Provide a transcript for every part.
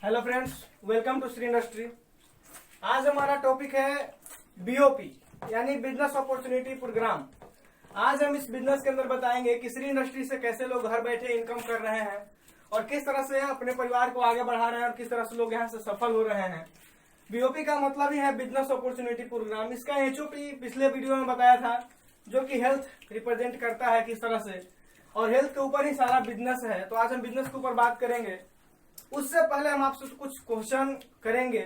Hello friends, welcome to Shri industry. आज हमारा topic है बीओपी यानी बिजनेस अपॉर्चुनिटी प्रोग्राम। आज हम इस बिजनेस के अंदर बताएंगे कि श्री इंडस्ट्री से कैसे लोग घर बैठे इनकम कर रहे हैं और किस तरह से अपने परिवार को आगे बढ़ा रहे हैं और किस तरह से लोग यहाँ से सफल हो रहे हैं। बीओपी का मतलब ही है बिजनेस अपॉर्चुनिटी प्रोग्राम। इसका एचओपी पिछले वीडियो में बताया था, जो कि हेल्थ रिप्रेजेंट करता है किस तरह से, और हेल्थ के ऊपर ही सारा बिजनेस है। तो आज हम बिजनेस के ऊपर बात करेंगे। उससे पहले हम आपसे कुछ क्वेश्चन करेंगे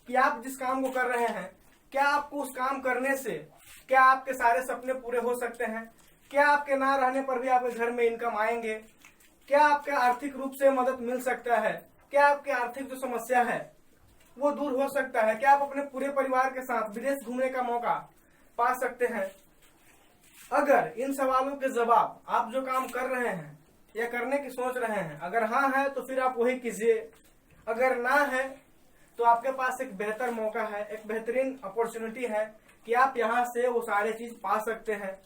कि आप जिस काम को कर रहे हैं, क्या आपको उस काम करने से क्या आपके सारे सपने पूरे हो सकते हैं? क्या आपके ना रहने पर भी आपके घर में इनकम आएंगे? क्या आपके आर्थिक रूप से मदद मिल सकता है? क्या आपकी आर्थिक जो समस्या है वो दूर हो सकता है? क्या आप अपने पूरे परिवार के साथ विदेश घूमने का मौका पा सकते हैं? अगर इन सवालों के जवाब आप जो काम कर रहे हैं या करने की सोच रहे हैं, अगर हाँ है तो फिर आप वही कीजिए। अगर ना है तो आपके पास एक बेहतर मौका है, एक बेहतरीन अपॉर्चुनिटी है कि आप यहाँ से वो सारे चीज पा सकते हैं।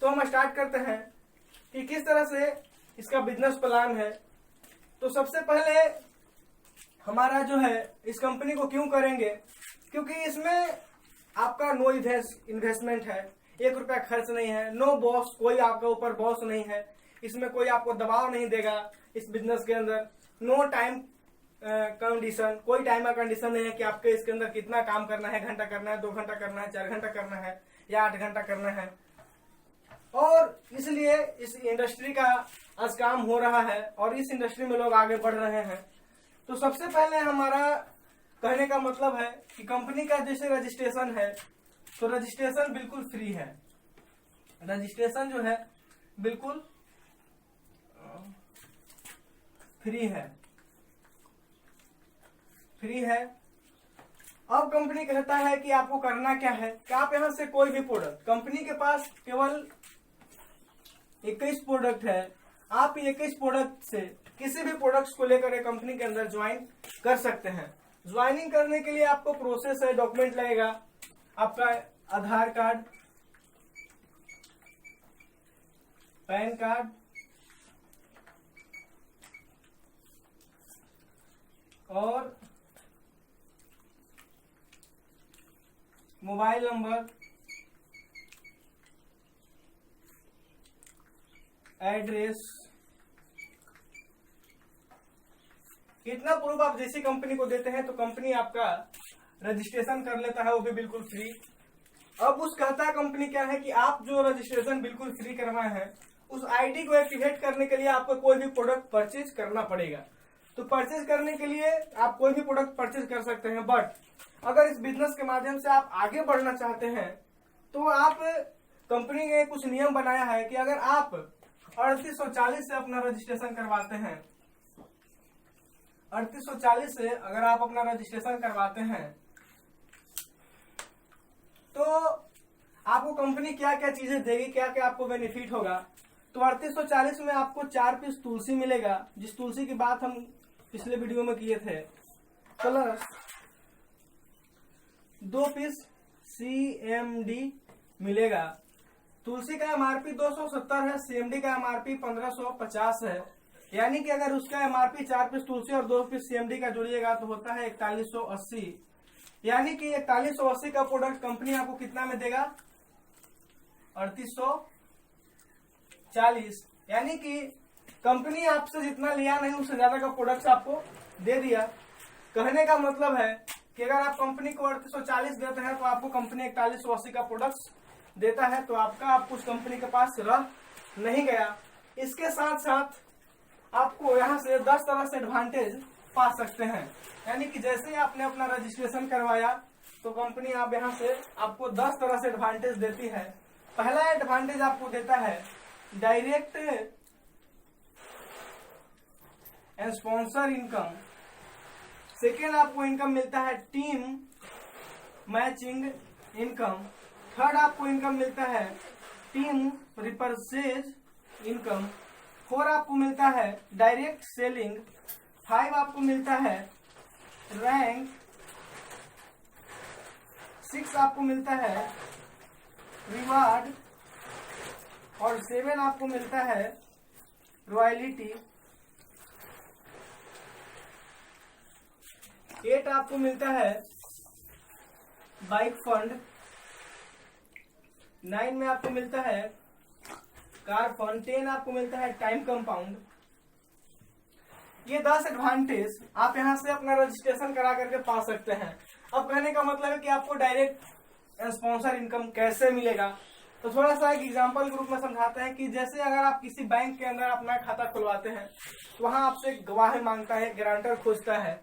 तो हम स्टार्ट करते हैं कि किस तरह से इसका बिजनेस प्लान है। तो सबसे पहले हमारा जो है, इस कंपनी को क्यों करेंगे? क्योंकि इसमें आपका नो इन्वेस्टमेंट है, 1 रुपया खर्च नहीं है, नो बॉस, कोई आपका ऊपर बॉस नहीं है, इसमें कोई आपको दबाव नहीं देगा। इस बिजनेस के अंदर नो टाइम कंडीशन, कोई टाइम का कंडीशन नहीं है कि आपके इसके अंदर कितना काम करना है, घंटा करना है, 2 घंटा करना है, 4 घंटा करना है या 8 घंटा करना है। और इसलिए इस इंडस्ट्री का आज काम हो रहा है और इस इंडस्ट्री में लोग आगे बढ़ रहे हैं। तो सबसे पहले हमारा कहने का मतलब है कि कंपनी का जैसे रजिस्ट्रेशन है, तो रजिस्ट्रेशन बिल्कुल फ्री है। रजिस्ट्रेशन जो है बिल्कुल फ्री है। अब कंपनी कहता है कि आपको करना क्या है कि आप यहां से कोई भी प्रोडक्ट, कंपनी के पास केवल 21 प्रोडक्ट है, आप 21 प्रोडक्ट से किसी भी प्रोडक्ट्स को लेकर एक कंपनी के अंदर ज्वाइन कर सकते हैं। ज्वाइनिंग करने के लिए आपको प्रोसेस है, डॉक्यूमेंट लगेगा, आपका आधार कार्ड, पैन कार्ड और मोबाइल नंबर, एड्रेस, इतना प्रूफ आप जैसी कंपनी को देते हैं तो कंपनी आपका रजिस्ट्रेशन कर लेता है, वो भी बिल्कुल फ्री। अब उस कहता है कंपनी क्या है कि आप जो रजिस्ट्रेशन बिल्कुल फ्री करवाए हैं, उस आईडी को एक्टिवेट करने के लिए आपको कोई भी प्रोडक्ट परचेज करना पड़ेगा। तो परचेज करने के लिए आप कोई भी प्रोडक्ट परचेज कर सकते हैं, बट अगर इस बिजनेस के माध्यम से आप आगे बढ़ना चाहते हैं तो आप, कंपनी ने कुछ नियम बनाया है कि अगर आप 3840 से अपना रजिस्ट्रेशन करवाते हैं, 3840 से अगर आप अपना रजिस्ट्रेशन करवाते हैं तो आपको कंपनी क्या क्या चीजें देगी, क्या क्या आपको बेनिफिट होगा। तो 3840 में आपको 4 पीस तुलसी मिलेगा, जिस तुलसी की बात हम पिछले वीडियो में किए थे, प्लस 2 पीस CMD मिलेगा। तुलसी का MRP 270 है, CMD का MRP 1550 है। यानी कि अगर उसका MRP 4 पीस तुलसी और 2 पीस CMD का जोड़िएगा तो होता है 4180। यानी कि 4180 का प्रोडक्ट कंपनी आपको कितना में देगा? 3840। यानी कि कंपनी आपसे जितना लिया नहीं उससे ज्यादा का प्रोडक्ट आपको दे दिया। कहने का मतलब है कि अगर आप कंपनी को 3840 देते हैं तो आपको कंपनी 4180 का प्रोडक्ट देता है, तो आप कुछ कंपनी के पास रह नहीं गया। इसके साथ साथ आपको यहाँ से 10 तरह से एडवांटेज पा सकते हैं। यानी कि जैसे ही आपने अपना रजिस्ट्रेशन करवाया तो कंपनी आप यहाँ से आपको 10 तरह से एडवांटेज देती है। पहला एडवांटेज आपको देता है direct and sponsor income. Second, आपको इनकम मिलता है टीम मैचिंग इनकम। थर्ड, आपको इनकम मिलता है टीम रिपर्चेज इनकम। 4 आपको मिलता है डायरेक्ट सेलिंग। 5 आपको मिलता है रैंक। 6 आपको मिलता है रिवार्ड और 7 आपको मिलता है रॉयल्टी। 8 आपको मिलता है बाइक फंड, 9 में आपको मिलता है कार फंड, 10 आपको मिलता है टाइम कंपाउंड। ये 10 एडवांटेज आप यहां से अपना रजिस्ट्रेशन करा करके पा सकते हैं। अब कहने का मतलब है कि आपको डायरेक्ट स्पॉन्सर इनकम कैसे मिलेगा, तो थोड़ा सा एक एग्जांपल के रूप में समझाते हैं कि जैसे अगर आप किसी बैंक के अंदर अपना खाता खुलवाते हैं तो वहां आपसे गवाही मांगता है, गारंटर खोजता है।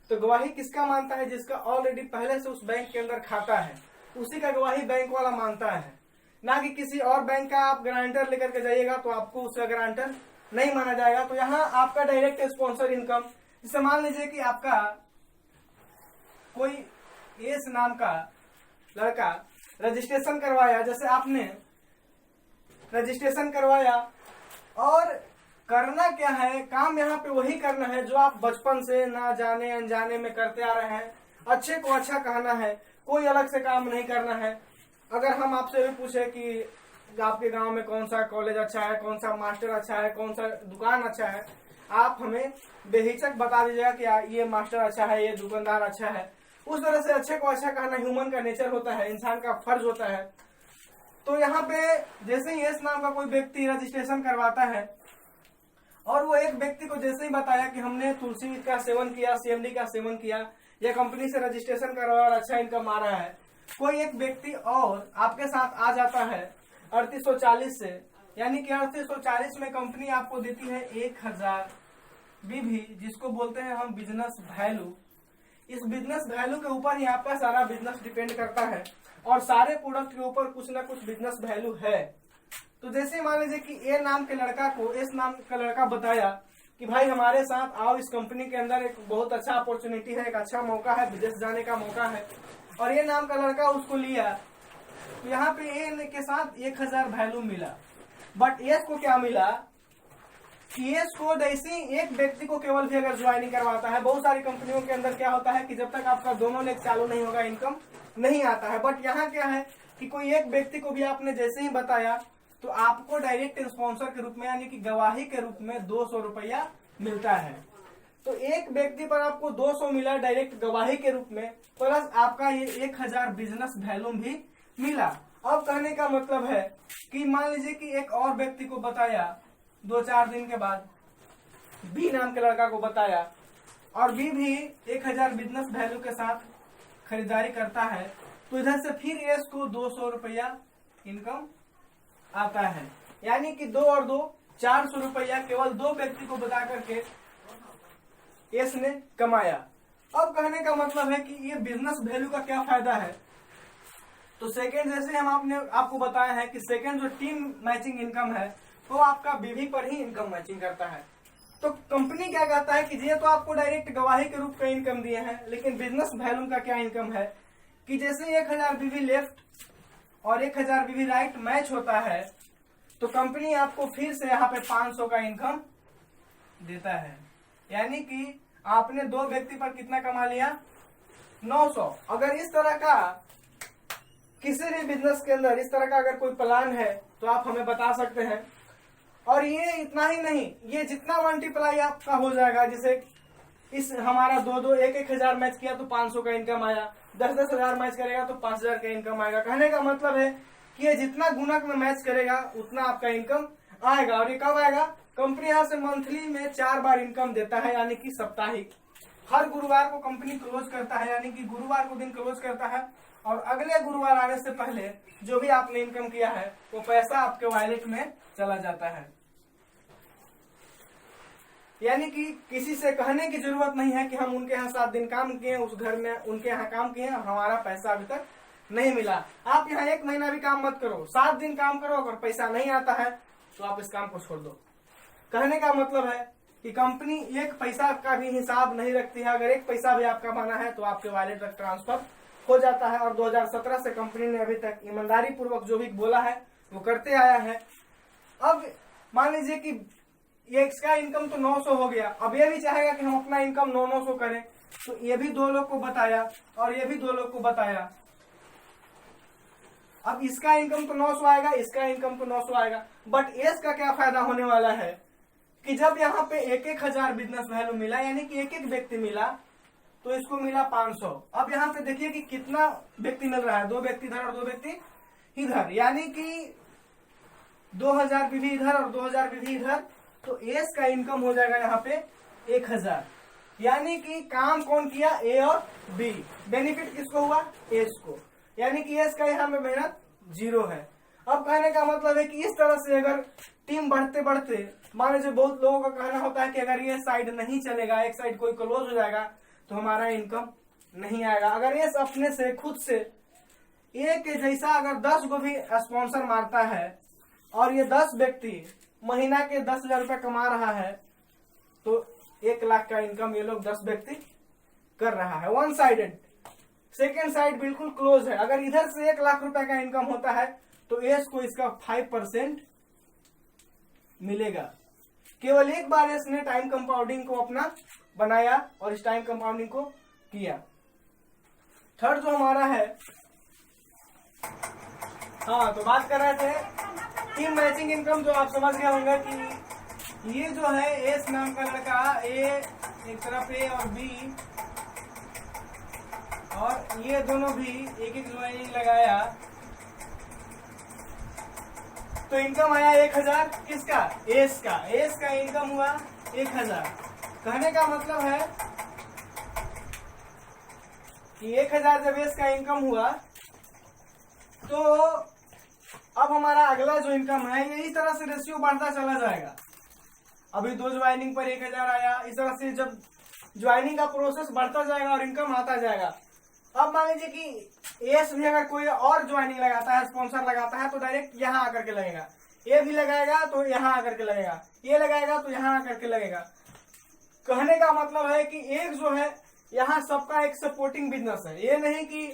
तो गवाही किसका मांगता है? जिसका ऑलरेडी पहले से उस बैंक के अंदर खाता है, उसी का गवाही बैंक वाला मांगता है, ना कि किसी और बैंक का आप गारंटर लेकर के जाइएगा तो आपको उसका गारंटर नहीं माना जाएगा। तो यहाँ आपका डायरेक्ट स्पॉन्सर इनकम, जैसे मान लीजिए कि आपका कोई एस नाम का लड़का रजिस्ट्रेशन करवाया, जैसे आपने रजिस्ट्रेशन करवाया और करना क्या है, काम यहाँ पे वही करना है जो आप बचपन से ना जाने अनजाने में करते आ रहे हैं। अच्छे को अच्छा कहना है, कोई अलग से काम नहीं करना है। अगर हम आपसे भी पूछे कि आपके गांव में कौन सा कॉलेज अच्छा है, कौन सा मास्टर अच्छा है, कौन सा दुकान अच्छा है, आप हमें बेहिचक बता दीजिएगा कि ये मास्टर अच्छा है, ये दुकानदार अच्छा है। उस तरह से अच्छे को अच्छा कहना ह्यूमन का नेचर होता है, इंसान का फर्ज होता है। तो यहाँ पे जैसे ही एस नाम का कोई व्यक्ति रजिस्ट्रेशन करवाता है और वो एक व्यक्ति को जैसे ही बताया कि हमने तुलसी का सेवन किया, CMD का सेवन किया, या कंपनी से रजिस्ट्रेशन करवाया और अच्छा इनकम आ रहा है, कोई एक व्यक्ति और आपके साथ आ जाता है 3840 से, यानी कि 3840 में कंपनी आपको देती है 1000 BV, जिसको बोलते हैं हम बिजनेस वैल्यू। इस बिजनेस वैल्यू के ऊपर ही आपका सारा बिजनेस डिपेंड करता है और सारे प्रोडक्ट के ऊपर कुछ ना कुछ बिजनेस वैल्यू है। तो जैसे मान लीजिए कि ए नाम के लड़का को एस नाम का लड़का बताया कि भाई हमारे साथ आओ, इस कंपनी के अंदर एक बहुत अच्छा अपॉर्चुनिटी है, एक अच्छा मौका है, विदेश जाने का मौका है, और ये नाम का लड़का उसको लिया। तो यहाँ पे ए के साथ 1000 वैल्यू मिला, बट एस को क्या मिला कि एस को जैसे एक व्यक्ति को केवल भी अगर ज्वाइनिंग करवाता है, बहुत सारी कंपनियों के अंदर क्या होता है कि जब तक आपका दोनों लेग चालू नहीं होगा इनकम नहीं आता है। बट यहाँ क्या है कि कोई एक व्यक्ति को भी आपने जैसे ही बताया तो आपको डायरेक्ट स्पॉन्सर के रूप में, यानी कि गवाही के रूप में 200 रुपया मिलता है। तो एक व्यक्ति पर आपको 200 मिला डायरेक्ट गवाही के रूप में, प्लस आपका ये 1000 बिजनेस वैल्यू भी मिला। अब कहने का मतलब है कि मान लीजिए कि एक और व्यक्ति को बताया, 2-4 दिन के बाद बी नाम के लड़का को बताया और बी भी 1000 बिजनेस वैल्यू के साथ खरीदारी करता है, तो इधर से फिर एस को 200 रुपया इनकम आता है, यानी कि 2 और 2 400 रुपया केवल 2 व्यक्ति को बता करके एस ने कमाया। अब कहने का मतलब है कि ये बिजनेस वैल्यू का क्या फायदा है। तो सेकंड, जैसे हम आपको बताया है कि सेकंड जो टीम मैचिंग इनकम है तो आपका बीवी पर ही इनकम मैचिंग करता है। तो कंपनी क्या कहता है कि ये तो आपको डायरेक्ट गवाही के रूप में इनकम दिए हैं, लेकिन बिजनेस वैल्यू का क्या इनकम है कि जैसे 1000 बीवी लेफ्ट और 1000 बीवी राइट मैच होता है तो कंपनी आपको फिर से यहाँ पे 500 का इनकम देता है, यानी कि आपने 2 व्यक्ति पर कितना कमा लिया, 900। अगर इस तरह का किसी भी बिजनेस के अंदर इस तरह का अगर कोई प्लान है तो आप हमें बता सकते हैं। और ये इतना ही नहीं, ये जितना मल्टीप्लाई आपका हो जाएगा, जैसे इस हमारा 2-2 1-1000 मैच किया तो 500 का इनकम आया, 10-10 हजार मैच करेगा तो 5000 का इनकम आएगा। कहने का मतलब है कि ये जितना गुणक में मैच करेगा उतना आपका इनकम आएगा। और ये कब आएगा, कंपनी यहाँ से मंथली में 4 बार इनकम देता है, यानी कि साप्ताहिक। हर गुरुवार को कंपनी क्लोज करता है, यानी कि गुरुवार को दिन क्लोज करता है और अगले गुरुवार आने से पहले जो भी आपने इनकम किया है वो पैसा आपके वॉलेट में चला जाता है। यानी कि किसी से कहने की जरूरत नहीं है कि हम उनके यहाँ 7 दिन काम किए, उस घर में उनके यहाँ काम किए, हमारा पैसा अभी तक नहीं मिला। आप यहाँ 1 महीना भी काम मत करो, 7 दिन काम करो, अगर पैसा नहीं आता है तो आप इस काम को छोड़ दो। कहने का मतलब है कि कंपनी एक पैसा का भी हिसाब नहीं रखती है। अगर एक पैसा भी आपका बना है तो आपके वॉलेट तक ट्रांसफर हो जाता है। और 2017 से कंपनी ने अभी तक ईमानदारी पूर्वक जो भी बोला है वो करते आया है। अब मान लीजिए कि ये इसका इनकम तो 900 हो गया, अब ये भी चाहेगा कि हम अपना इनकम 900 करें, तो ये भी 2 लोग को बताया और ये भी 2 लोग को बताया। अब इसका इनकम तो 900 आएगा, इसका इनकम तो 900 आएगा, बट एस का क्या फायदा होने वाला है कि जब यहाँ पे 1-1000 बिजनेस वैल्यू मिला, यानी कि एक व्यक्ति मिला, तो इसको मिला 500। अब यहाँ पे देखिए कि कितना व्यक्ति मिल रहा है, 2 व्यक्ति इधर और 2 व्यक्ति इधर, यानी कि 2000 बीवी इधर और 2000 बीवी इधर। तो एस का इनकम हो जाएगा यहाँ पे 1000, यानी कि काम कौन किया, ए और बी। बेनिफिट किसको हुआ, एस को, यानी कि एस का यहाँ पे मेहनत 0 है। अब कहने का मतलब है कि इस तरह से अगर टीम बढ़ते बढ़ते, मान लीजिए बहुत लोगों का कहना होता है कि अगर ये साइड नहीं चलेगा, एक साइड कोई क्लोज हो जाएगा तो हमारा इनकम नहीं आएगा। अगर ये अपने से खुद से एक के जैसा अगर 10 को भी स्पॉन्सर मारता है और ये 10 व्यक्ति महीना के 10,000 रुपये कमा रहा है, तो 1 लाख का इनकम ये लोग 10 व्यक्ति कर रहा है, वन साइडेड। सेकेंड साइड बिल्कुल क्लोज है। अगर इधर से 1 लाख रुपए का इनकम होता है तो एस को इसका 5% मिलेगा। केवल एक बार इसने टाइम कंपाउंडिंग को अपना बनाया और इस टाइम कंपाउंडिंग को किया। थर्ड जो हमारा है, हाँ तो बात कर रहे थे टीम मैचिंग इनकम, जो आप समझ गए होंगे कि ये जो है एस नाम का लड़का, ए एक तरफ ए और बी, और ये दोनों भी एक एक ज्वाइनिंग लगाया तो इनकम आया 1000। किसका, एस का। एस का इनकम हुआ 1000। कहने का मतलब है कि 1000 जब एस का इनकम हुआ तो अब हमारा अगला जो इनकम है ये इस तरह से रेशियो बढ़ता चला जाएगा। अभी 2 ज्वाइनिंग पर 1000 आया, इस तरह से जब ज्वाइनिंग का प्रोसेस बढ़ता जाएगा और इनकम आता जाएगा। अब मान लीजिए कि एस भी अगर कोई और ज्वाइनिंग लगाता है, स्पॉन्सर लगाता है, तो डायरेक्ट यहाँ आकर के लगेगा। ए भी लगाएगा तो यहाँ आकर के लगेगा, ये लगाएगा तो यहाँ आकर के लगेगा। कहने का मतलब है कि एक जो है यहाँ सबका एक सपोर्टिंग बिजनेस है। ये नहीं कि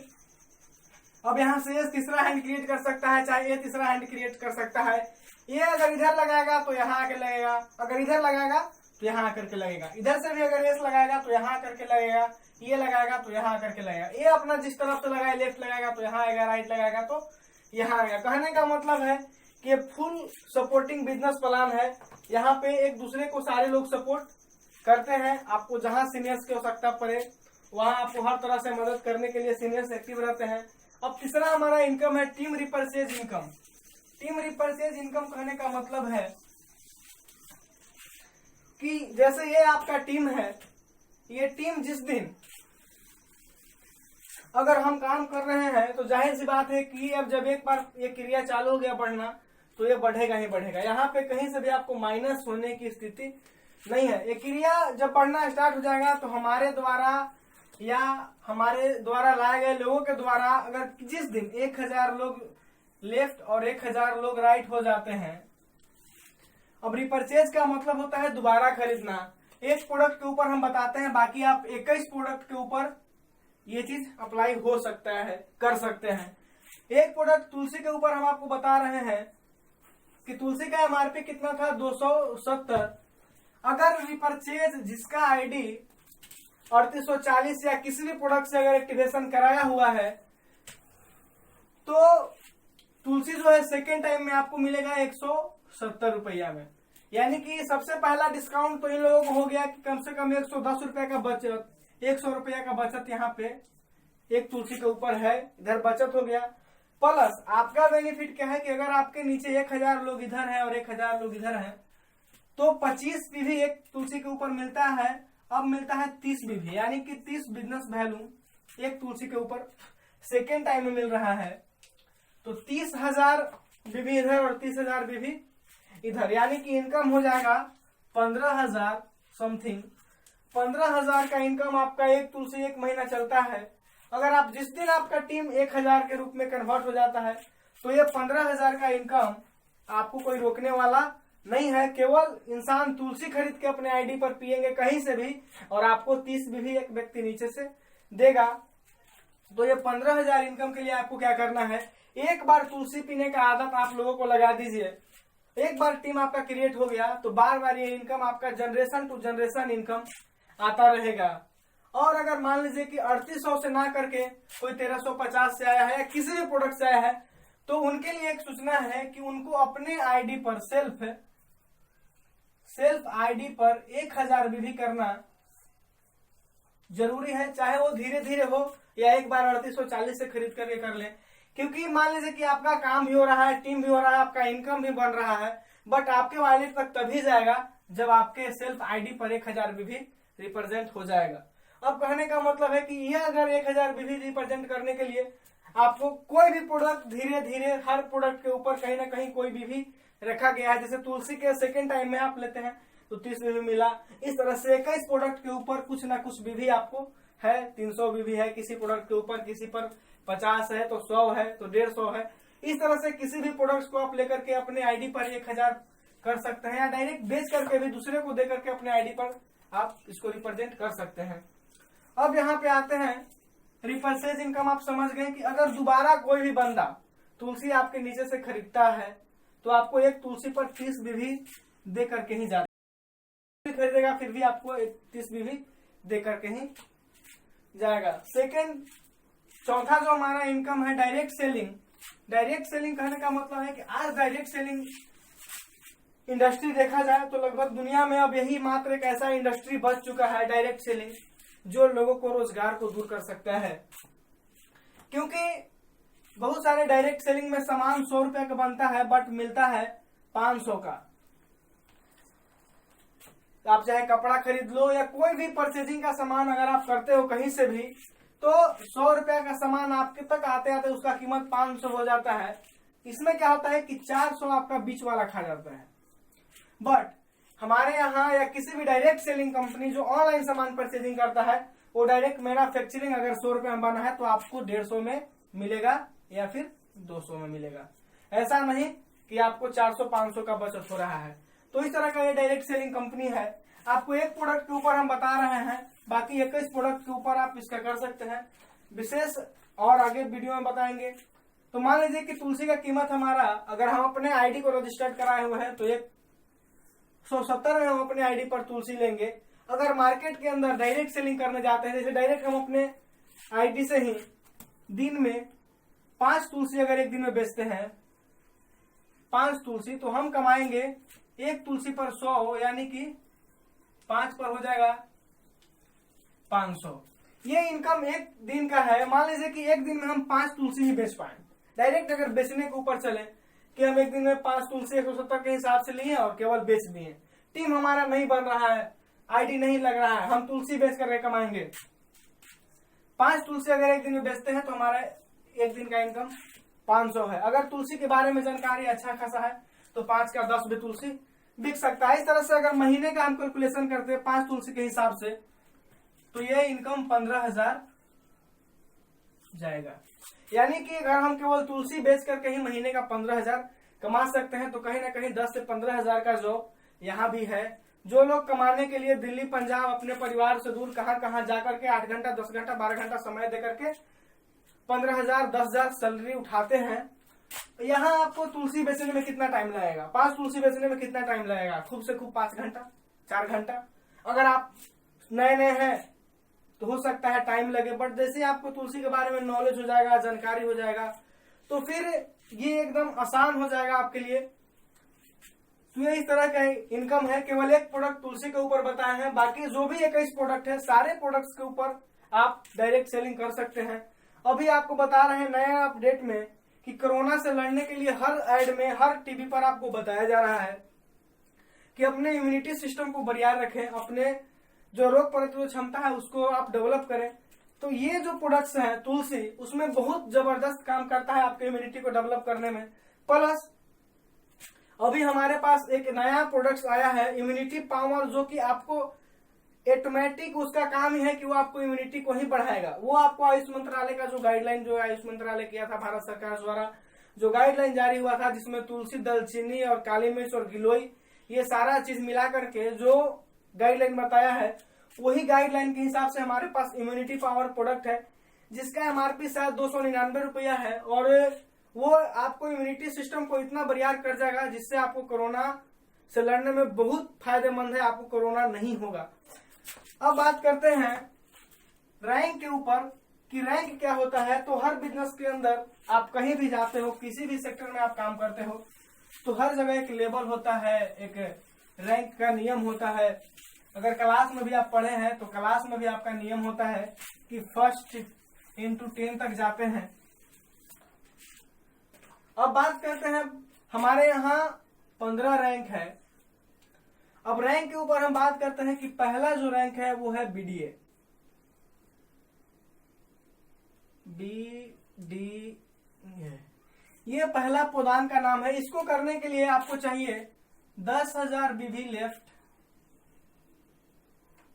अब यहाँ से एस तीसरा हैंड क्रिएट कर सकता है, चाहे ए तीसरा हैंड क्रिएट कर सकता है। ये अगर इधर लगाएगा तो यहाँ आकर लगेगा, अगर इधर लगाएगा तो यहाँ आकर के लगेगा, इधर से भी अगर एस लगाएगा तो यहाँ आकर के लगेगा, ये लगाएगा तो यहाँ आकर के लगेगा। ये अपना जिस तरफ से लगाए, लेफ्ट लगाएगा तो यहाँ आएगा, राइट लगाएगा तो यहाँ आएगा। कहने का मतलब है कि फुल सपोर्टिंग बिजनेस प्लान है। यहाँ पे एक दूसरे को सारे लोग सपोर्ट करते हैं। आपको जहाँ सीनियर्स की आवश्यकता पड़े वहाँ आपको हर तरह से मदद करने के लिए सीनियर्स एक्टिव रहते हैं। अब तीसरा हमारा इनकम है team repurchase income. Team repurchase income कहने का मतलब है कि जैसे ये आपका टीम है, ये टीम जिस दिन अगर हम काम कर रहे हैं तो जाहिर सी बात है कि अब जब एक बार ये क्रिया चालू हो गया बढ़ना तो ये बढ़ेगा ही बढ़ेगा। यहाँ पे कहीं से भी आपको माइनस होने की स्थिति नहीं है। ये क्रिया जब बढ़ना स्टार्ट हो जाएगा तो हमारे द्वारा या हमारे द्वारा लाए गए लोगों के द्वारा अगर जिस दिन 1000 लोग लेफ्ट और 1000 लोग राइट हो जाते हैं। अब रिपर्चेज का मतलब होता है दोबारा खरीदना। एक प्रोडक्ट के ऊपर हम बताते हैं, बाकी आप 21 प्रोडक्ट के ऊपर ये चीज अप्लाई हो सकता है, कर सकते हैं। एक प्रोडक्ट तुलसी के ऊपर हम आपको बता रहे हैं कि तुलसी का एमआरपी कितना था, 270। अगर रिपर्चेज जिसका आईडी 3840 या किसी भी प्रोडक्ट से अगर एक्टिवेशन कराया हुआ है तो तुलसी जो है सेकेंड टाइम में आपको मिलेगा 170 रुपया में। यानी कि सबसे पहला डिस्काउंट तो इन लोगों को हो गया कि कम से कम 110 रुपए का बचत, 100 रुपया का बचत यहाँ पे एक तुलसी के ऊपर है, इधर बचत हो गया। प्लस आपका बेनिफिट क्या है कि अगर आपके नीचे 1000 लोग इधर हैं और 1000 लोग इधर हैं तो 25 बीवी एक तुलसी के ऊपर मिलता है। अब मिलता है 30 बीवी, यानी कि 30 बिजनेस वैल्यू एक तुलसी के ऊपर सेकेंड टाइम में मिल रहा है। तो 30,000 बीवी इधर और 30,000 बीवी इधर, यानी कि इनकम हो जाएगा 15,000 समथिंग। 15,000 का इनकम आपका एक तुलसी एक महीना चलता है। अगर आप जिस दिन आपका टीम 1000 के रूप में कन्वर्ट हो जाता है तो ये 15,000 का इनकम आपको कोई रोकने वाला नहीं है। केवल इंसान तुलसी खरीद के अपने आईडी पर पिएंगे कहीं से भी और आपको 30 भी एक व्यक्ति नीचे से देगा। तो ये 15,000 इनकम के लिए आपको क्या करना है, एक बार तुलसी पीने का आदत आप लोगों को लगा दीजिए। एक बार टीम आपका क्रिएट हो गया तो बार बार ये इनकम आपका जनरेशन टू जनरेशन इनकम आता रहेगा। और अगर मान लीजिए कि 3800 से ना करके कोई 1350 से आया है या किसी भी प्रोडक्ट से आया है तो उनके लिए एक सूचना है कि उनको अपने आईडी पर सेल्फ आईडी पर 1000 विधि करना जरूरी है, चाहे वो धीरे धीरे हो या एक बार 3840 से खरीद करके कर ले। क्योंकि मान लीजिए कि आपका काम भी हो रहा है, टीम भी हो रहा है, आपका इनकम भी बन रहा है, बट आपके वॉलेट तक तभी जाएगा जब आपके सेल्फ आईडी पर 1000 बीबी रिप्रेजेंट हो जाएगा। अब कहने का मतलब है कि यह अगर 1000 बीबी रिप्रेजेंट करने के लिए आपको कोई भी प्रोडक्ट धीरे धीरे हर प्रोडक्ट के ऊपर कहीं ना कहीं कोई बीबी रखा गया है। जैसे तुलसी के सेकेंड टाइम में आप लेते हैं तो 30 बीबी मिला। इस तरह से 21 प्रोडक्ट के ऊपर कुछ ना कुछ बीबी आपको है। 300 बीबी है किसी प्रोडक्ट के ऊपर, किसी पर 50 है तो 100 है तो 150 है। इस तरह से किसी भी प्रोडक्ट को आप लेकर के अपने आईडी पर 1000 कर सकते हैं, या डायरेक्ट बेच करके भी दूसरे को दे करके अपने आईडी पर आप इसको रिप्रेजेंट कर सकते हैं। अब यहाँ पे आते हैं रिपरचेज इनकम। आप समझ गए कि अगर दोबारा कोई भी बंदा तुलसी आपके नीचे से खरीदता है तो आपको एक तुलसी पर 30 बीबी दे करके ही जाता है। खरीदेगा फिर भी आपको 30 बीबी दे करके ही जाएगा। चौथा जो हमारा इनकम है डायरेक्ट सेलिंग। डायरेक्ट सेलिंग कहने का मतलब है कि आज डायरेक्ट सेलिंग इंडस्ट्री देखा जाए तो लगभग दुनिया में अब यही मात्र एक ऐसा इंडस्ट्री बच चुका है डायरेक्ट सेलिंग, जो लोगों को रोजगार को दूर कर सकता है। क्योंकि बहुत सारे डायरेक्ट सेलिंग में सामान 100 रुपए का बनता है बट मिलता है 500 का। आप चाहे कपड़ा खरीद लो या कोई भी परचेजिंग का सामान अगर आप करते हो कहीं से भी, तो 100 रुपया का सामान आपके तक आते आते उसका कीमत 500 हो जाता है। इसमें क्या होता है कि 400 आपका बीच वाला खा जाता है। बट हमारे यहाँ या किसी भी डायरेक्ट सेलिंग कंपनी जो ऑनलाइन सामान परचेजिंग करता है, वो डायरेक्ट मैन्युफैक्चरिंग अगर 100 रुपए में बना है तो आपको 150 में मिलेगा या फिर 200 में मिलेगा। ऐसा नहीं कि आपको 400-500 का बचत हो रहा है। तो इस तरह का ये डायरेक्ट सेलिंग कंपनी है। आपको एक प्रोडक्ट के ऊपर हम बता रहे हैं, बाकी 21 प्रोडक्ट के ऊपर आप इसका कर सकते हैं। विशेष और आगे वीडियो में बताएंगे। तो मान लीजिए कि तुलसी का कीमत हमारा, अगर हम अपने आईडी को रजिस्टर्ड कराए हुए हैं तो 170 में हम अपने आईडी पर तुलसी लेंगे। अगर मार्केट के अंदर डायरेक्ट सेलिंग करने जाते हैं, जैसे डायरेक्ट हम अपने आईडी से ही दिन में 5 तुलसी अगर एक दिन में बेचते हैं 5 तुलसी, तो हम कमाएंगे एक तुलसी पर 100, यानी कि 5 पर हो जाएगा 500। ये इनकम एक दिन का है। मान लीजिए कि एक दिन में हम 5 तुलसी ही बेच पाए। डायरेक्ट अगर बेचने के ऊपर चले कि हम एक दिन में 5 तुलसी 170 के हिसाब से लिए और केवल बेच दिए, टीम हमारा नहीं बन रहा है, आईडी नहीं लग रहा है, हम तुलसी बेच करके कमाएंगे। 5 तुलसी अगर एक दिन में बेचते हैं तो हमारा एक दिन का इनकम 500 है। अगर तुलसी के बारे में जानकारी अच्छा खासा है तो 5 का 10 भी तुलसी बिक सकता है। इस तरह से अगर महीने का हम कैलकुलेशन करते हैं 5 तुलसी के हिसाब से, तो ये इनकम 15,000 जाएगा। यानी कि अगर हम केवल तुलसी बेच करके ही महीने का 15,000 कमा सकते हैं, तो कहीं ना कहीं 10 से 15,000 का जॉब यहाँ भी है। जो लोग कमाने के लिए दिल्ली पंजाब अपने परिवार से दूर कहाँ कहाँ जाकर के 8 घंटा 10 घंटा 12 घंटा समय दे करके 15,000 10,000 सैलरी उठाते हैं, यहाँ आपको तुलसी बेचने में कितना टाइम लगेगा? 5 तुलसी बेचने में कितना टाइम लगेगा? खूब से खूब 5 घंटा 4 घंटा। अगर आप नए नए हैं तो हो सकता है टाइम लगे, बट जैसे आपको तुलसी के बारे में नॉलेज हो जाएगा, जानकारी हो जाएगा, तो फिर ये एकदम आसान हो जाएगा आपके लिए। तो ये इस तरह का इनकम है। केवल एक प्रोडक्ट तुलसी के ऊपर बताए हैं, बाकी जो भी 21 प्रोडक्ट है सारे प्रोडक्ट्स के ऊपर आप डायरेक्ट सेलिंग कर सकते हैं। अभी आपको बता रहे हैं नया अपडेट में कि कोरोना से लड़ने के लिए हर एड में, हर टीवी पर आपको बताया जा रहा है कि अपने इम्यूनिटी सिस्टम को बरियार रखें, अपने जो रोग प्रतिरोधक क्षमता है उसको आप डेवलप करें। तो ये जो प्रोडक्ट्स हैं तुलसी, उसमें बहुत जबरदस्त काम करता है आपके इम्यूनिटी को डेवलप करने में। प्लस अभी हमारे पास एक नया प्रोडक्ट्स आया है इम्यूनिटी पावर, जो कि आपको ऑटोमेटिक उसका काम ही है कि वो आपको इम्यूनिटी को ही बढ़ाएगा। वो आपको आयुष मंत्रालय का जो गाइडलाइन, जो आयुष मंत्रालय किया था भारत सरकार द्वारा, जो गाइडलाइन जारी हुआ था, जिसमें तुलसी, दालचीनी और काली मिर्च और गिलोई, ये सारा चीज मिला करके जो गाइडलाइन बताया है, वही गाइडलाइन के हिसाब से हमारे पास इम्यूनिटी पावर प्रोडक्ट है, जिसका एमआरपी शायद 299 रुपया है। और वो आपको इम्यूनिटी सिस्टम को इतना बरियार कर जाएगा जिससे आपको कोरोना से लड़ने में बहुत फायदेमंद है, आपको कोरोना नहीं होगा। अब बात करते हैं रैंक के ऊपर कि रैंक क्या होता है। तो हर बिजनेस के अंदर आप कहीं भी जाते हो, किसी भी सेक्टर में आप काम करते हो, तो हर जगह एक लेवल होता है, एक रैंक का नियम होता है। अगर क्लास में भी आप पढ़े हैं तो क्लास में भी आपका नियम होता है कि फर्स्ट इंटू 10 तक जाते हैं। अब बात करते हैं, हमारे यहाँ 15 रैंक है। अब रैंक के ऊपर हम बात करते हैं कि पहला जो रैंक है वो है बीडीए। बीडी ये पहला पदान का नाम है। इसको करने के लिए आपको चाहिए 10,000 बीवी लेफ्ट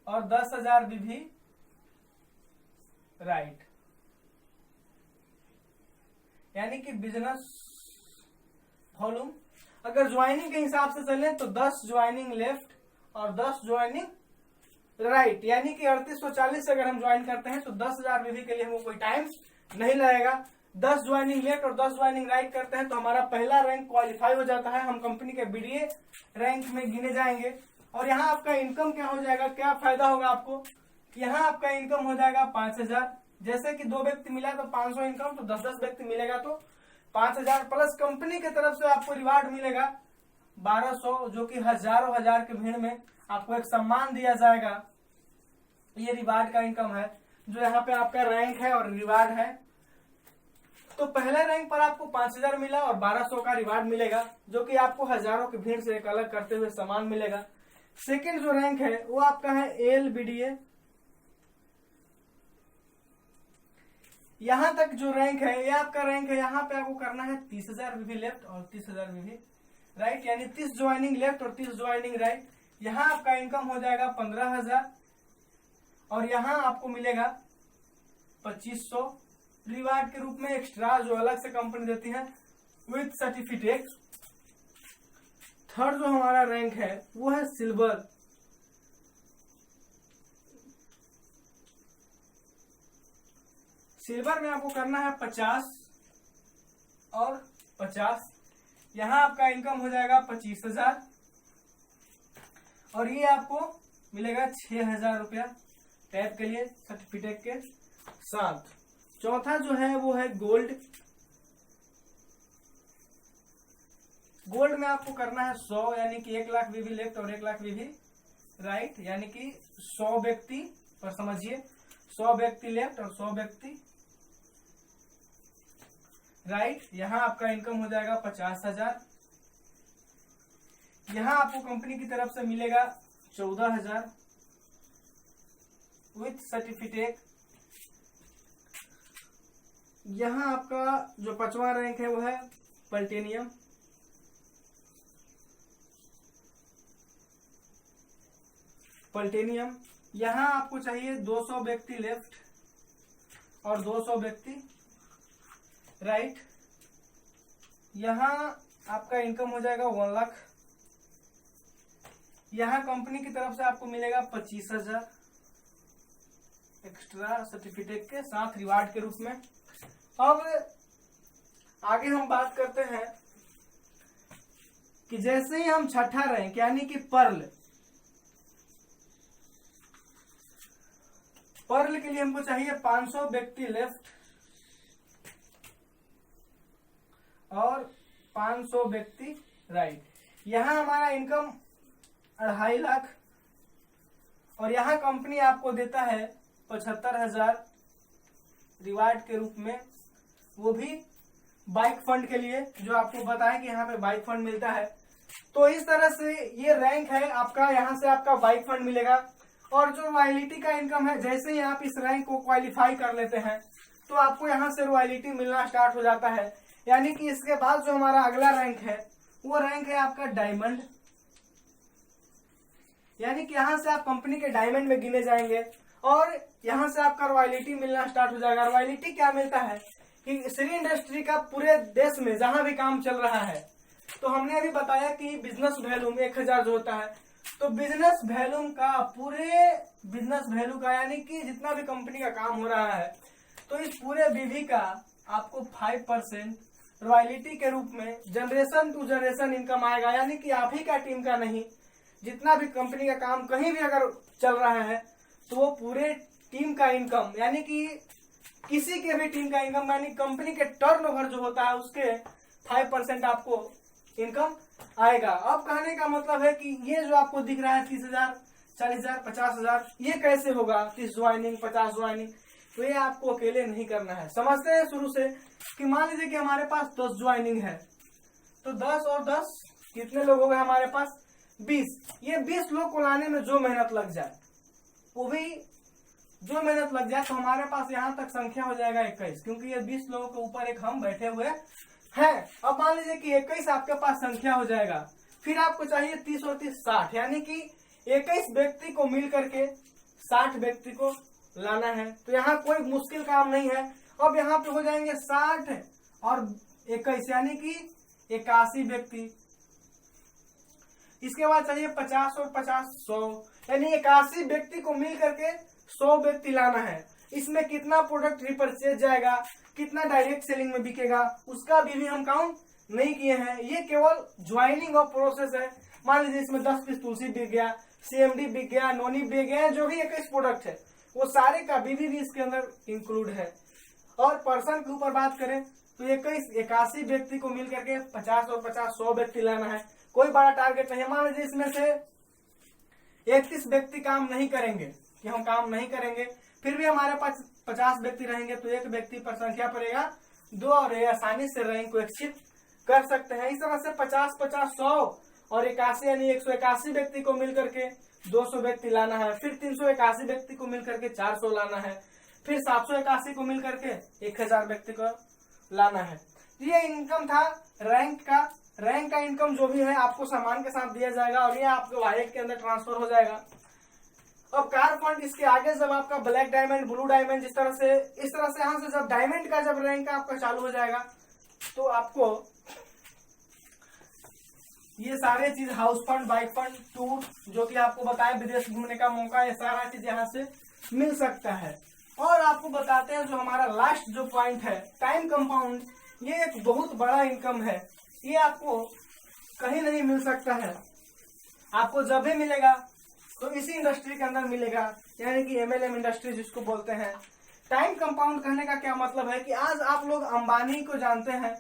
और 10,000 बीवी राइट, यानी कि बिजनेस वॉल्यूम अगर ज्वाइनिंग के हिसाब से चले तो 10 ज्वाइनिंग लेफ्ट और 10 ज्वाइनिंग राइट, यानी कि 3840 अगर हम ज्वाइन करते हैं तो 10,000 बीवी के लिए हमको कोई टाइम नहीं लगेगा। 10 ज्वाइनिंग लेफ्ट और 10 ज्वाइनिंग राइट करते हैं तो हमारा पहला रैंक क्वालिफाई हो जाता है, हम कंपनी के बीडीए रैंक में गिने जाएंगे। और यहाँ आपका इनकम क्या हो जाएगा, क्या फायदा होगा आपको, यहाँ आपका इनकम हो जाएगा 5,000। जैसे कि 2 व्यक्ति मिला तो 500 इनकम, तो 10-10 व्यक्ति मिलेगा तो 5,000 प्लस कंपनी की तरफ से आपको रिवार्ड मिलेगा 1,200, जो कि हजारों हजार के भीड़ में आपको एक सम्मान दिया जाएगा। ये रिवार्ड का इनकम है जो यहाँ पे आपका रैंक है और रिवार्ड है। तो पहले रैंक पर आपको 5,000 मिला और 1,200 का रिवार्ड मिलेगा, जो कि आपको हजारों की भीड़ से एक अलग करते हुए सम्मान मिलेगा। सेकंड जो रैंक है वो आपका है एलबीडीए। यहां तक जो रैंक है ये आपका रैंक है, यहाँ पे आपको करना है 30,000 बीवी लेफ्ट और 30,000 बीवी राइट, यानी 30 ज्वाइनिंग लेफ्ट और 30 ज्वाइनिंग राइट। यहाँ आपका इनकम हो जाएगा 15,000 और यहाँ आपको मिलेगा 2,500 रिवार्ड के रूप में एक्स्ट्रा, जो अलग से कंपनी देती है विथ सर्टिफिकेट। थर्ड जो हमारा रैंक है वो है सिल्वर। सिल्वर में आपको करना है 50 और 50, यहाँ आपका इनकम हो जाएगा 25,000 और ये आपको मिलेगा 6,000 रुपया टैब के लिए सर्टिफिकेट के साथ। चौथा जो है वो है गोल्ड। गोल्ड में आपको करना है 100, यानी कि 1 लाख बीवी लेफ्ट और 1 लाख बीवी राइट, यानी कि 100 व्यक्ति पर समझिए 100 व्यक्ति लेफ्ट और 100 व्यक्ति राइट। यहाँ आपका इनकम हो जाएगा 50,000। यहाँ आपको कंपनी की तरफ से मिलेगा 14,000 विथ सर्टिफिकेट। यहाँ आपका जो 5वां रैंक है वो है प्लैटिनम। प्लैटिनम यहाँ आपको चाहिए 200 व्यक्ति लेफ्ट और 200 व्यक्ति राइट। यहाँ आपका इनकम हो जाएगा 1 लाख। यहाँ कंपनी की तरफ से आपको मिलेगा 25,000 एक्स्ट्रा सर्टिफिकेट के साथ रिवार्ड के रूप में। अब आगे हम बात करते हैं कि जैसे ही हम छठा रैंक यानी कि पर्ल के लिए हमको चाहिए 500 व्यक्ति लेफ्ट और 500 व्यक्ति राइट। यहाँ हमारा इनकम 2.5 लाख और यहाँ कंपनी आपको देता है 75,000 रिवार्ड के रूप में, वो भी बाइक फंड के लिए, जो आपको बताया कि यहाँ पे बाइक फंड मिलता है। तो इस तरह से ये रैंक है आपका, यहाँ से आपका बाइक फंड मिलेगा। और जो रॉयल्टी का इनकम है, जैसे ही आप इस रैंक को क्वालिफाई कर लेते हैं तो आपको यहाँ से रॉयल्टी मिलना स्टार्ट हो जाता है। यानी कि इसके बाद जो हमारा अगला रैंक है वो रैंक है आपका डायमंड, यानी कि यहाँ से आप कंपनी के डायमंड में गिने जाएंगे और यहाँ से आपका रॉयल्टी मिलना स्टार्ट हो जाएगा। रॉयल्टी क्या मिलता है कि श्री इंडस्ट्री का पूरे देश में जहां भी काम चल रहा है, तो हमने अभी बताया कि बिजनेस वैल्यूम 1,000 जो होता है, तो बिजनेस वैल्यूम का पूरे बिजनेस वैल्यू का यानी कि जितना भी कंपनी का काम हो रहा है, तो इस पूरे विधि का आपको 5% रॉयल्टी के रूप में जनरेशन टू जनरेशन इनकम आएगा। यानी कि आप ही का टीम का नहीं, जितना भी कंपनी का काम कहीं भी अगर चल रहा है तो वो पूरे टीम का इनकम, यानी कि किसी के भी टीम का इनकम, यानी कंपनी के टर्नओवर जो होता है उसके 5% आपको इनकम आएगा। अब कहने का मतलब है कि ये जो आपको दिख रहा है 30,000, 40,000, 50,000, ये कैसे होगा? 30 ज्वाइनिंग, 50 ज्वाइनिंग, तो ये आपको अकेले नहीं करना है। समझते हैं शुरू से कि मान लीजिए कि हमारे पास 10 ज्वाइनिंग है, तो 10 और 10 कितने लोग हो गए हमारे पास? 20। ये 20 लोग को लाने में जो मेहनत लग जाए, वो भी जो मेहनत लग जाए, तो हमारे पास यहाँ तक संख्या हो जाएगा 21, क्योंकि ये 20 लोगों के ऊपर एक हम बैठे हुए हैं। अब मान लीजिए कि 21 आपके पास संख्या हो जाएगा, फिर आपको चाहिए 30 और 30 60, यानी कि 21 व्यक्ति को मिल करके 60 व्यक्ति को लाना है। तो यहाँ कोई मुश्किल काम नहीं है। अब यहाँ पे हो जाएंगे 60 और 21, यानी कि 81 व्यक्ति। इसके बाद चाहिए 50 और 50 100, यानी 81 व्यक्ति को मिल करके 100 व्यक्ति लाना है। इसमें कितना प्रोडक्ट रिपर्चेज जाएगा, कितना डायरेक्ट सेलिंग में बिकेगा, उसका भी हम काउंट नहीं किए हैं। ये केवल ज्वाइनिंग ऑफ प्रोसेस है। मान लीजिए इसमें 10 पीस तुलसी बिक गया, CMD बिक गया, नोनी बिक गया, जो भी 21 प्रोडक्ट है वो सारे का भी इसके अंदर इंक्लूड है। और पर्सन के ऊपर बात करें तो 81 व्यक्ति को मिल करके 50 और 50 100 व्यक्ति लाना है। कोई बड़ा टारगेट नहीं है। मान लीजिए इसमें से 31 व्यक्ति काम नहीं करेंगे, कि हम काम नहीं करेंगे, फिर भी हमारे पास 50 व्यक्ति रहेंगे, तो एक व्यक्ति पर संख्या पड़ेगा 2 और ये आसानी से रैंक को एक्सिट कर सकते हैं। इस तरह से 50 50 100 और 81 यानी 181 व्यक्ति को मिल करके 200 व्यक्ति लाना है। फिर 381 व्यक्ति को मिल करके 400 लाना है। फिर 781 को मिल करके 1000 व्यक्ति को लाना है। ये इनकम था रैंक का। रैंक का इनकम जो भी है आपको सामान के साथ दिया जाएगा और ये आपके वॉलेट के अंदर ट्रांसफर हो जाएगा। अब कार फंड, इसके आगे जब आपका ब्लैक डायमंड, ब्लू डायमंड, इस तरह से यहाँ से जब डायमंड का जब रैंक आपका चालू हो जाएगा, तो आपको ये सारे चीज, house fund, bike fund, tour, जो कि आपको बताए विदेश घूमने का मौका, ये सारा चीज यहाँ से मिल सकता है। और आपको बताते हैं जो हमारा लास्ट जो पॉइंट है, टाइम कंपाउंड, ये एक बहुत बड़ा इनकम है। ये आपको कहीं नहीं मिल सकता है। आपको जब भी मिलेगा तो इसी इंडस्ट्री के अंदर मिलेगा, यानी कि MLM इंडस्ट्री जिसको बोलते हैं। टाइम कंपाउंड कहने का क्या मतलब है कि आज आप लोग अंबानी को जानते हैं।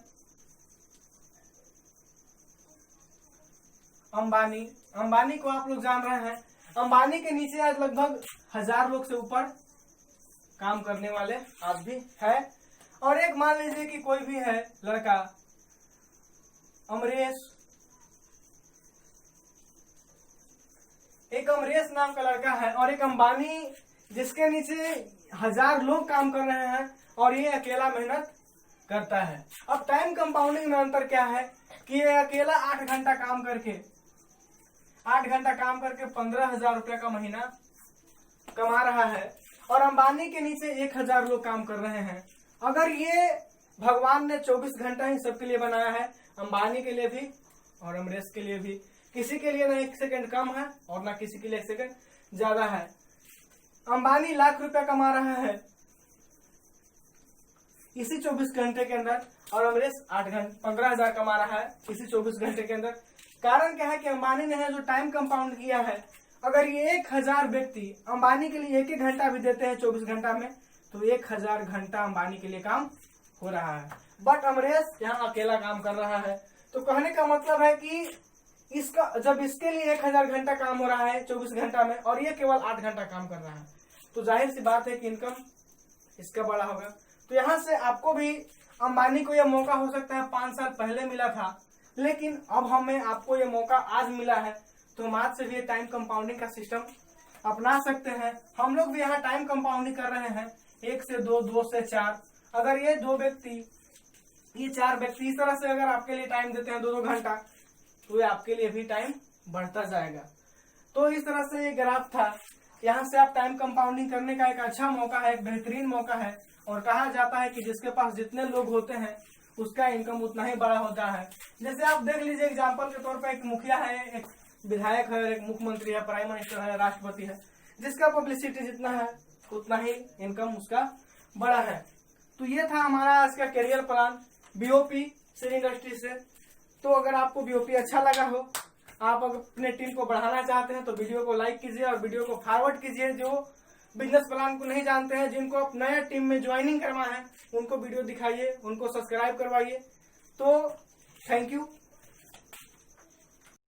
अंबानी को आप लोग जान रहे हैं। अंबानी के नीचे आज लगभग 1000 लोग से ऊपर काम करने वाले आज भी है। और एक मान लीजिए कि कोई भी है लड़का, अमरेश नाम का लड़का है, और एक अंबानी जिसके नीचे 1000 लोग काम कर रहे हैं और ये अकेला मेहनत करता है। अब टाइम कंपाउंडिंग में अंतर क्या है कि ये अकेला 8 घंटा काम करके 15,000 रुपया का महीना कमा रहा है, और अंबानी के नीचे 1000 लोग काम कर रहे हैं। अगर ये भगवान ने 24 घंटा ही सबके लिए बनाया है, अंबानी के लिए भी और अमरेश के लिए भी, किसी के लिए ना 1 सेकंड कम है और ना किसी के लिए 1 सेकंड ज्यादा है। अंबानी लाख रुपया कमा रहा है इसी 24 घंटे के अंदर, और अमरेश 15,000 कमा रहा है इसी 24 घंटे के अंदर। कारण क्या है कि अंबानी ने जो टाइम कंपाउंड किया है, अगर ये 1000 व्यक्ति अंबानी के लिए 1-1 घंटा भी देते हैं 24 घंटा में, तो 1000 घंटा अंबानी के लिए काम हो रहा है। बट अमरेश यहाँ अकेला काम कर रहा है। तो कहने का मतलब है कि जब इसके लिए 1000 घंटा काम हो रहा है 24 घंटा में, और ये केवल 8 घंटा काम कर रहा है, तो जाहिर सी बात है कि इनकम इसका बड़ा होगा। तो यहाँ से आपको भी, अंबानी को यह मौका हो सकता है 5 साल पहले मिला था, लेकिन अब आपको ये मौका आज मिला है, तो हम आज से भी टाइम कंपाउंडिंग का सिस्टम अपना सकते हैं। हम लोग भी यहाँ टाइम कंपाउंडिंग कर रहे हैं, 1 से 2, 2 से 4। अगर ये 2 व्यक्ति, ये 4 व्यक्ति इस तरह से अगर आपके लिए टाइम देते हैं 2-2 घंटा, तो ये आपके लिए भी टाइम बढ़ता जाएगा। तो इस तरह से ये ग्राफ था। यहाँ से आप टाइम कंपाउंडिंग करने का एक अच्छा मौका है, एक बेहतरीन मौका है। और कहा जाता है कि जिसके पास जितने लोग होते हैं उसका इनकम उतना ही बड़ा होता है। जैसे आप देख लीजिए, एग्जाम्पल के तौर पर एक मुखिया है, एक विधायक है, एक मुख्यमंत्री है, प्राइम मिनिस्टर है, राष्ट्रपति है, जिसका पब्लिसिटी जितना है उतना ही इनकम उसका बड़ा है। तो ये था हमारा आज का career plan BOP Shri industry से। तो अगर आपको BOP अच्छा लगा हो, आप अगर अपने टीम को बढ़ाना चाहते हैं, तो वीडियो को लाइक कीजिए और वीडियो को फॉरवर्ड कीजिए। जो बिजनेस प्लान को नहीं जानते हैं, जिनको आप नया टीम में ज्वाइनिंग करना है, उनको वीडियो दिखाइए, उनको सब्सक्राइब करवाइए। तो थैंक यू।